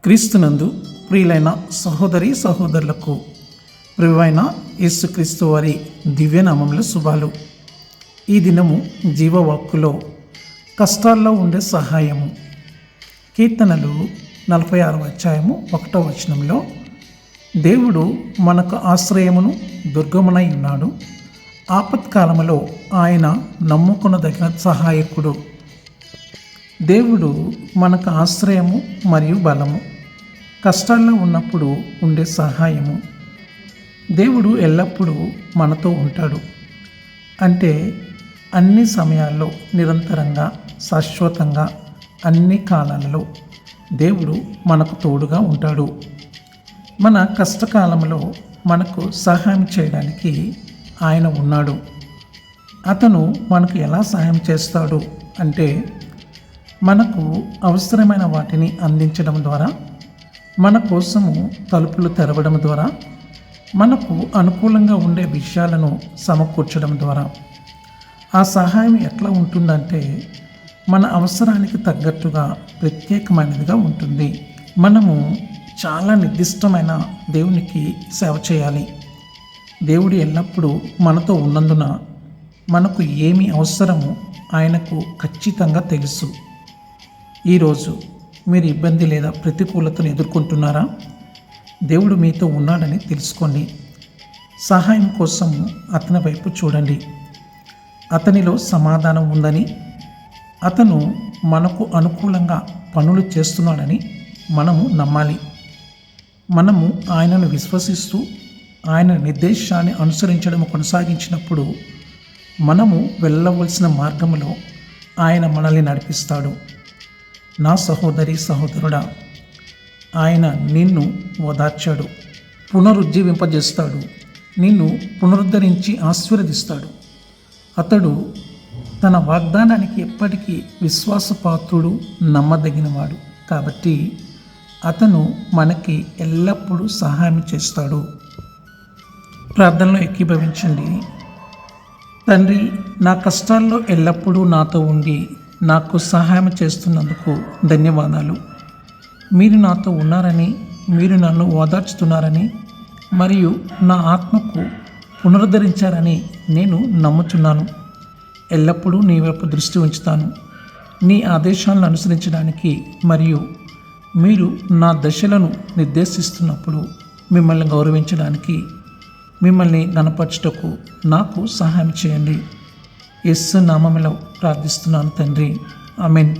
క్రీస్తునందు ప్రియులైన సహోదరి సహోదరులకు ప్రభువైన యేసుక్రీస్తు వారి దివ్యనామంలో శుభాలు. ఈ దినము జీవవాక్కులో కష్టాల్లో ఉండే సహాయము. కీర్తనలు 46వ అధ్యాయము 1వ వచనంలో దేవుడు మనకు ఆశ్రయమును దుర్గమునై ఉన్నాడు, ఆపత్కాలములో ఆయన నమ్ముకొనదగిన సహాయకుడు. దేవుడు మనకు ఆశ్రయము మరియు బలము, కష్టాల్లో ఉన్నప్పుడు ఉండే సహాయము. దేవుడు ఎల్లప్పుడూ మనతో ఉంటాడు. అంటే అన్ని సమయాల్లో, నిరంతరంగా, శాశ్వతంగా, అన్ని కాలాలలో దేవుడు మనకు తోడుగా ఉంటాడు. మన కష్టకాలంలో మనకు సహాయం చేయడానికి ఆయన ఉన్నాడు. అతను మనకు ఎలా సహాయం చేస్తాడు అంటే, మనకు అవసరమైన వాటిని అందించడం ద్వారా, మన కోసము తలుపులు తెరవడం ద్వారా, మనకు అనుకూలంగా ఉండే విషయాలను సమకూర్చడం ద్వారా. ఆ సహాయం ఎట్లా ఉంటుందంటే, మన అవసరానికి తగ్గట్టుగా ప్రత్యేకమైనదిగా ఉంటుంది. మనము చాలా నిర్దిష్టమైన దేవునికి సేవ చేయాలి. దేవుడు ఎల్లప్పుడూ మనతో ఉన్నందున మనకు ఏమి అవసరమో ఆయనకు ఖచ్చితంగా తెలుసు. ఈరోజు మీరు ఇబ్బంది లేదా ప్రతికూలతను ఎదుర్కొంటున్నారా? దేవుడు మీతో ఉన్నాడని తెలుసుకోండి. సహాయం కోసం అతని వైపు చూడండి. అతనిలో సమాధానం ఉందని, అతను మనకు అనుకూలంగా పనులు చేస్తున్నాడని మనము నమ్మాలి. మనము ఆయనను విశ్వసిస్తూ ఆయన నిర్దేశాన్ని అనుసరించడం కొనసాగించినప్పుడు మనము వెళ్ళవలసిన మార్గంలో ఆయన మనల్ని నడిపిస్తాడు. నా సహోదరి సహోదరుడా, ఆయన నిన్ను ఓదార్చాడు, పునరుజ్జీవింపజేస్తాడు, నిన్ను పునరుద్ధరించి ఆశీర్వదిస్తాడు. అతడు తన వాగ్దానానికి ఎప్పటికీ విశ్వాసపాత్రుడు, నమ్మదగినవాడు. కాబట్టి అతను మనకి ఎల్లప్పుడూ సహాయం చేస్తాడు. ప్రార్థనలో ఏకీభవించండి. తండ్రి, నా కష్టాల్లో ఎల్లప్పుడూ నాతో ఉండి నాకు సహాయం చేస్తున్నందుకు ధన్యవాదాలు. మీరు నాతో ఉన్నారని, మీరు నన్ను ఓదార్చుతున్నారని మరియు నా ఆత్మకు పునరుద్ధరించారని నేను నమ్ముచున్నాను. ఎల్లప్పుడూ నీ వైపు దృష్టి ఉంచుతాను. నీ ఆదేశాలను అనుసరించడానికి మరియు మీరు నా దశలను నిర్దేశిస్తున్నప్పుడు మిమ్మల్ని గౌరవించడానికి, మిమ్మల్ని గణపరచుటకు నాకు సహాయం చేయండి. యేసు నామములో ప్రార్థిస్తున్నాను తండ్రి. ఆమేన్.